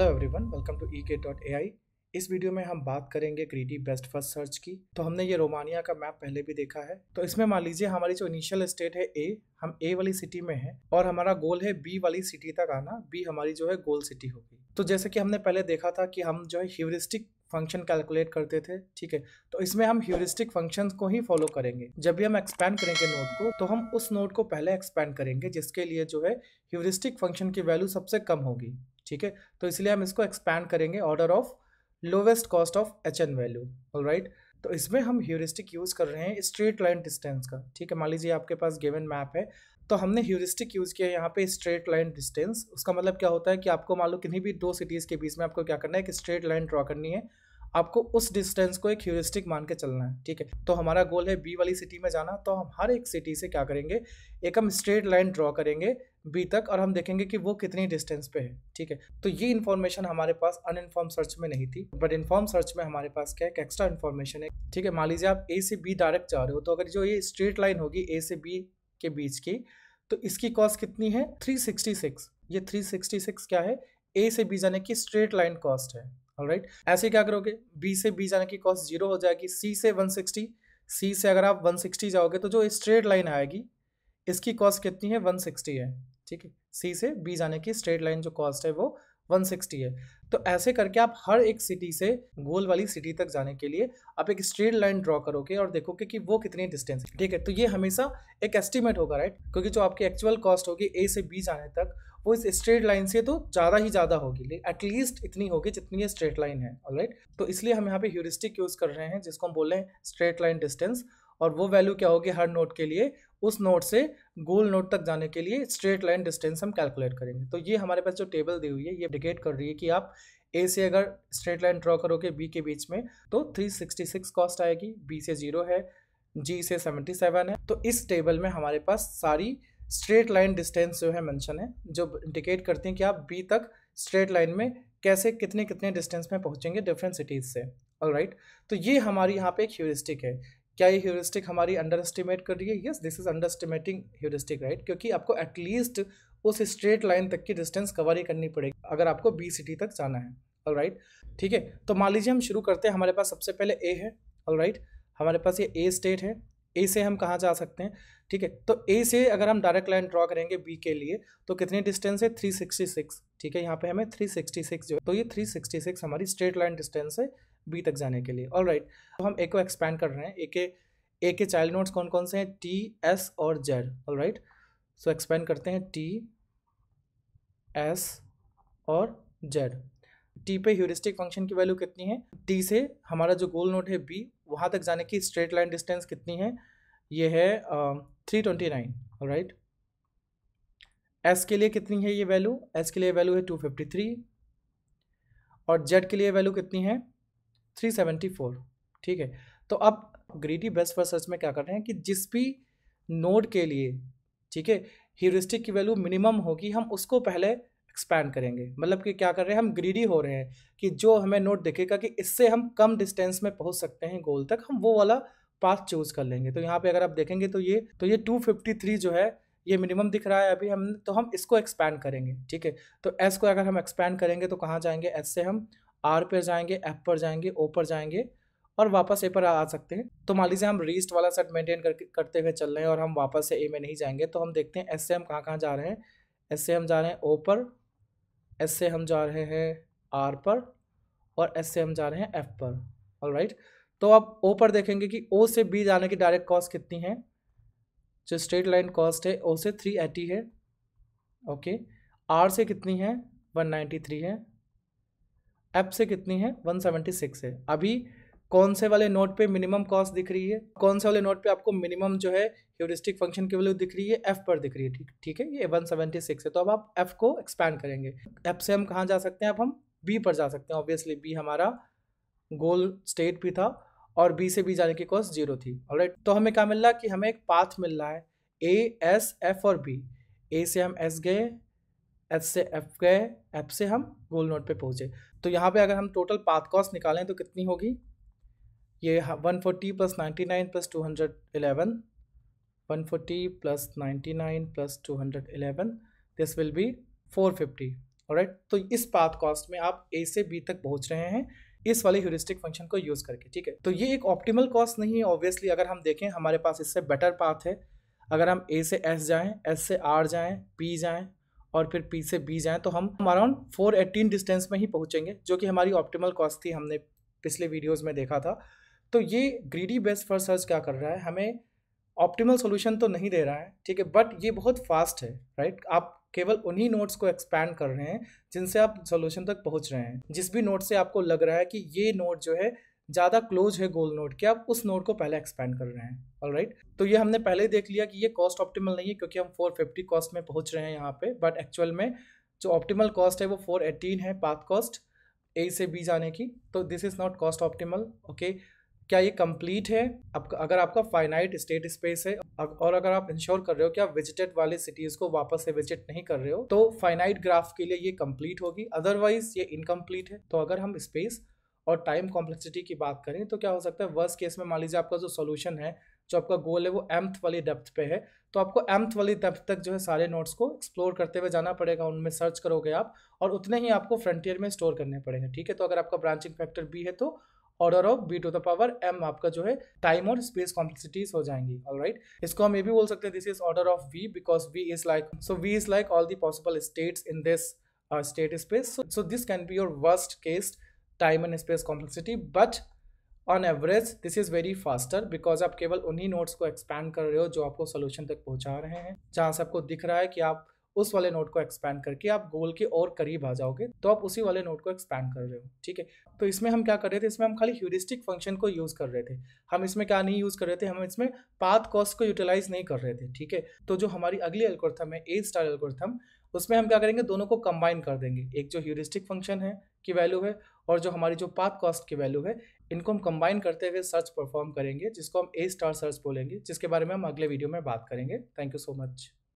Hello everyone, welcome to ek.ai। इस video में हम बात करेंगे ग्रीडी बेस्ट फर्स्ट सर्च की। तो हमने ये रोमानिया का मैप पहले भी देखा है। तो इसमें मान लीजिए हमारी जो इनिशियल स्टेट है ए, हम ए वाली सिटी में हैं और हमारा गोल है बी वाली सिटी तक आना। बी हमारी जो है गोल सिटी होगी। तो जैसे कि हमने पहले देखा था कि हम जो है ह्यूरिस्टिक फंक्शन कैलकुलेट करते थे, ठीक है। तो इसमें हम ह्यूरिस्टिक फंक्शन को ही फॉलो करेंगे। जब भी हम एक्सपैंड करेंगे नोड को, तो हम उस नोड को पहले एक्सपैंड करेंगे जिसके लिए जो है ह्यूरिस्टिक फंक्शन की वैल्यू सबसे कम होगी, ठीक है। तो इसलिए हम इसको एक्सपैंड करेंगे order of lowest cost of HN value. Alright, तो इसमें हम ह्यूरिस्टिक यूज कर रहे हैं स्ट्रेट लाइन डिस्टेंस का, ठीक है। मान लीजिए आपके पास गिवन मैप है, तो हमने ह्यूरिस्टिक यूज किया यहाँ पे स्ट्रेट लाइन डिस्टेंस। उसका मतलब क्या होता है कि आपको मान लो किन्हीं भी दो सिटीज के बीच में आपको क्या करना है, एक स्ट्रेट लाइन ड्रॉ करनी है। आपको उस डिस्टेंस को एक ह्यूरिस्टिक मान के चलना है, ठीक है। तो हमारा गोल है बी वाली सिटी में जाना, तो हम हर एक सिटी से क्या करेंगे, एक हम स्ट्रेट लाइन ड्रॉ करेंगे बी तक और हम देखेंगे कि वो कितनी डिस्टेंस पे है, ठीक है। तो ये इन्फॉर्मेशन हमारे पास अनइन्फॉर्म सर्च में नहीं थी, बट इन्फॉर्म सर्च में हमारे पास क्या है, एक एक्स्ट्रा इन्फॉर्मेशन है, ठीक है। मान लीजिए आप ए से बी डायरेक्ट जा रहे हो, तो अगर जो ये स्ट्रेट लाइन होगी ए से बी के बीच की, तो इसकी कॉस्ट कितनी है, 366। ये 366 क्या है, ए से बी जाने की स्ट्रेट लाइन कॉस्ट है। ऑलराइट, ऐसे क्या करोगे, बी से बी जाने की कॉस्ट 0 हो जाएगी। सी से 160, सी से अगर आप 160 जाओगे तो जो स्ट्रेट लाइन आएगी इसकी कॉस्ट कितनी है, 160 है, ठीक है। सी से बी जाने की स्ट्रेट लाइन जो कॉस्ट है वो 160 है। तो ऐसे करके आप हर एक सिटी से गोल वाली सिटी तक जाने के लिए आप एक स्ट्रेट लाइन ड्रॉ करोगे और देखोगे कि वो कितनी डिस्टेंस है, ठीक है। तो ये हमेशा एक एस्टिमेट होगा, राइट, क्योंकि जो आपकी एक्चुअल कॉस्ट होगी ए से बी जाने तक वो इस स्ट्रेट लाइन से तो ज़्यादा ही ज़्यादा होगी, लेकिन एटलीस्ट इतनी होगी जितनी ये स्ट्रेट लाइन है। ऑलराइट, तो इसलिए हम यहाँ पे ह्यूरिस्टिक यूज़ कर रहे हैं जिसको हम बोल रहे हैं स्ट्रेट लाइन डिस्टेंस। और वो वैल्यू क्या होगी हर नोड के लिए, उस नोड से गोल नोड तक जाने के लिए स्ट्रेट लाइन डिस्टेंस हम कैलकुलेट करेंगे। तो ये हमारे पास जो टेबल दी हुई है ये इंडिकेट कर रही है कि आप ए से अगर स्ट्रेट लाइन ड्रॉ करोगे बी के बीच में तो 366 कॉस्ट आएगी, बी से 0 है, जी से 77 है। तो इस टेबल में हमारे पास सारी स्ट्रेट लाइन डिस्टेंस जो है मेंशन है, जो इंडिकेट करते हैं कि आप बी तक स्ट्रेट लाइन में कैसे कितने कितने डिस्टेंस में पहुंचेंगे डिफरेंट सिटीज से। ऑलराइट, तो ये हमारी यहाँ पे एक ह्यूरिस्टिक है। क्या ये ह्यूरिस्टिक हमारी अंडर एस्टिमेट कर रही है? Yes, this is under estimating heuristic, right, क्योंकि आपको एटलीस्ट उस स्ट्रेट लाइन तक की डिस्टेंस कवर ही करनी पड़ेगी अगर आपको बी सिटी तक जाना है। ऑलराइट, ठीक है। तो मान लीजिए हम शुरू करते हैं। हमारे पास सबसे पहले ए है। ऑलराइट, हमारे पास ये ए स्टेट है। ए से हम कहाँ जा सकते हैं, ठीक है। तो ए से अगर हम डायरेक्ट लाइन ड्रॉ करेंगे बी के लिए तो कितनी डिस्टेंस है, 366, ठीक है। यहाँ पे हमें 366 जो है, तो ये 366 हमारी स्ट्रेट लाइन डिस्टेंस है बी तक जाने के लिए। ऑलराइट, तो हम ए को एक्सपैंड कर रहे हैं। ए के चाइल्ड नोड्स कौन कौन से हैं, टी, एस और जेड। ऑलराइट, सो एक्सपैंड करते हैं टी, एस और जेड। टी पे ह्यूरिस्टिक फंक्शन की वैल्यू कितनी है, टी से हमारा जो गोल नोड है बी वहाँ तक जाने की स्ट्रेट लाइन डिस्टेंस कितनी है, ये है 329। राइट, एस के लिए कितनी है ये वैल्यू, एस के लिए वैल्यू है 253 और जेड के लिए वैल्यू कितनी है 374, ठीक है। तो अब ग्रीडी बेस्ट फर्स्ट सर्च में क्या कर रहे हैं कि जिस भी नोड के लिए, ठीक है, ह्यूरिस्टिक की वैल्यू मिनिमम होगी हम उसको पहले एक्सपैंड करेंगे। मतलब कि क्या कर रहे हैं, हम ग्रीडी हो रहे हैं कि जो हमें नोड दिखेगा कि इससे हम कम डिस्टेंस में पहुंच सकते हैं गोल तक, हम वो वाला पाथ चूज कर लेंगे। तो यहाँ पे अगर आप देखेंगे तो ये 253 जो है ये मिनिमम दिख रहा है अभी हम, तो हम इसको एक्सपैंड करेंगे, ठीक है। तो एस को अगर हम एक्सपैंड करेंगे तो कहाँ जाएंगे, एस से हम आर पर जाएंगे, एफ पर जाएंगे, ओ पर जाएंगे और वापस ए पर आ सकते हैं। तो मान लीजिए हम रीस्ट वाला सेट मेंटेन करते हुए चल रहे हैं और हम वापस से ए में नहीं जाएंगे, तो हम देखते हैं एस से हम कहाँ कहाँ जा रहे हैं। एस से हम जा रहे हैं ओ पर, एस से हम जा रहे हैं आर पर और एस से हम जा रहे हैं एफ पर। ऑलराइट, तो आप ओ पर देखेंगे कि ओ से बी जाने की डायरेक्ट कॉस्ट कितनी है, जो स्ट्रेट लाइन कॉस्ट है ओ से 380 है, ओके। आर से कितनी है 193 है, एफ से कितनी है 176 है। अभी कौन से वाले नोड पे मिनिमम कॉस्ट दिख रही है, कौन से वाले नोड पे आपको मिनिमम जो है ह्यूरिस्टिक फंक्शन की वैल्यू दिख रही है, एफ पर दिख रही है, ठीक है, ये 176 है। तो अब आप एफ को एक्सपैंड करेंगे। एफ से हम कहाँ जा सकते हैं, अब हम बी पर जा सकते हैं। ऑब्वियसली बी हमारा गोल स्टेट भी था और बी से बी जाने की कॉस्ट 0 थी। ऑलराइट, तो हमें क्या मिल रहा है कि हमें एक पाथ मिल रहा है, ए, एस, एफ और बी। ए से हम एस गए, एस से एफ गए, एफ से हम गोल नोड पे पहुंचे। तो यहाँ पे अगर हम टोटल पाथ कॉस्ट निकालें तो कितनी होगी, ये 140 plus 99 plus 211, 140 plus 99 plus 211, this will be 450। Alright. तो इस पाथ कॉस्ट में आप ए से बी तक पहुंच रहे हैं इस वाले ह्यूरिस्टिक फंक्शन को यूज करके, ठीक है। तो ये एक ऑप्टिमल कॉस्ट नहीं है ऑब्वियसली। अगर हम देखें हमारे पास इससे बेटर पाथ है। अगर हम ए से एस जाएं, एस से आर जाएं, पी जाएं और फिर पी से बी जाएं, तो हम अराउंड 418 डिस्टेंस में ही पहुंचेंगे, जो कि हमारी ऑप्टिमल कॉस्ट थी, हमने पिछले वीडियोस में देखा था। तो ये ग्रीडी बेस्ट फर्स्ट सर्च क्या कर रहा है, हमें ऑप्टिमल सॉल्यूशन तो नहीं दे रहा है, ठीक है, बट ये बहुत फास्ट है, राइट। आप केवल उन्हीं नोड्स को एक्सपैंड कर रहे हैं जिनसे आप सॉल्यूशन तक पहुंच रहे हैं। जिस भी नोड से आपको लग रहा है कि ये नोड जो है ज़्यादा क्लोज है गोल नोड के, आप उस नोड को पहले एक्सपैंड कर रहे हैं, ऑलराइट। तो ये हमने पहले ही देख लिया कि ये कॉस्ट ऑप्टिमल नहीं है, क्योंकि हम 450 कॉस्ट में पहुंच रहे हैं यहाँ पे, बट एक्चुअल में जो ऑप्टिमल कॉस्ट है वो 418 है पाथ कॉस्ट ए से बी जाने की। तो this is not cost optimal, okay. क्या ये कंप्लीट है? अगर आपका फाइनाइट स्टेट स्पेस है और अगर आप इंश्योर कर रहे हो कि आप विजिटेड वाले सिटीज़ को वापस से विजिट नहीं कर रहे हो, तो फाइनाइट ग्राफ के लिए ये कंप्लीट होगी, अदरवाइज ये इनकम्प्लीट है। तो अगर हम स्पेस और टाइम कॉम्प्लेक्सिटी की बात करें तो क्या हो सकता है, वर्स्ट केस में मान लीजिए आपका जो सोल्यूशन है, जो आपका गोल है वो mth वाली डेप्थ पे है, तो आपको mth वाली डेप्थ तक जो है सारे नोड्स को एक्सप्लोर करते हुए जाना पड़ेगा, उनमें सर्च करोगे आप, और उतने ही आपको फ्रंटियर में स्टोर करने पड़ेंगे, ठीक है। तो अगर आपका ब्रांचिंग फैक्टर b है तो order of b to the power m आपका जो है टाइम और स्पेस कॉम्प्लेक्सिटीज हो जाएंगी, ऑलराइट। इसको हम ये भी बोल सकते हैं, this is order of v because v is like all the possible states in this state space. So this can be your worst case time and space complexity, but on average this is very faster because आप केवल उन्हीं nodes को expand कर रहे हो जो आपको solution तक पहुंचा रहे हैं। जहां से आपको दिख रहा है कि आप उस वाले नोड को एक्सपैंड करके आप गोल के और करीब आ जाओगे, तो आप उसी वाले नोड को एक्सपैंड कर रहे हो, ठीक है। तो इसमें हम क्या कर रहे थे, इसमें हम खाली ह्यूरिस्टिक फंक्शन को यूज कर रहे थे। हम इसमें क्या नहीं यूज कर रहे थे, हम इसमें पाथ कॉस्ट को यूटिलाइज नहीं कर रहे थे, ठीक है। तो जो हमारी अगली एल्गोरिथम है ए स्टार एल्गोरिथम, उसमें हम क्या करेंगे, दोनों को कंबाइन कर देंगे। एक जो ह्यूरिस्टिक फंक्शन है की वैल्यू है और जो हमारी जो पाथ कॉस्ट की वैल्यू है, इनको हम कंबाइन करते हुए सर्च परफॉर्म करेंगे, जिसको हम ए स्टार सर्च बोलेंगे, जिसके बारे में हम अगले वीडियो में बात करेंगे। Thank you so much.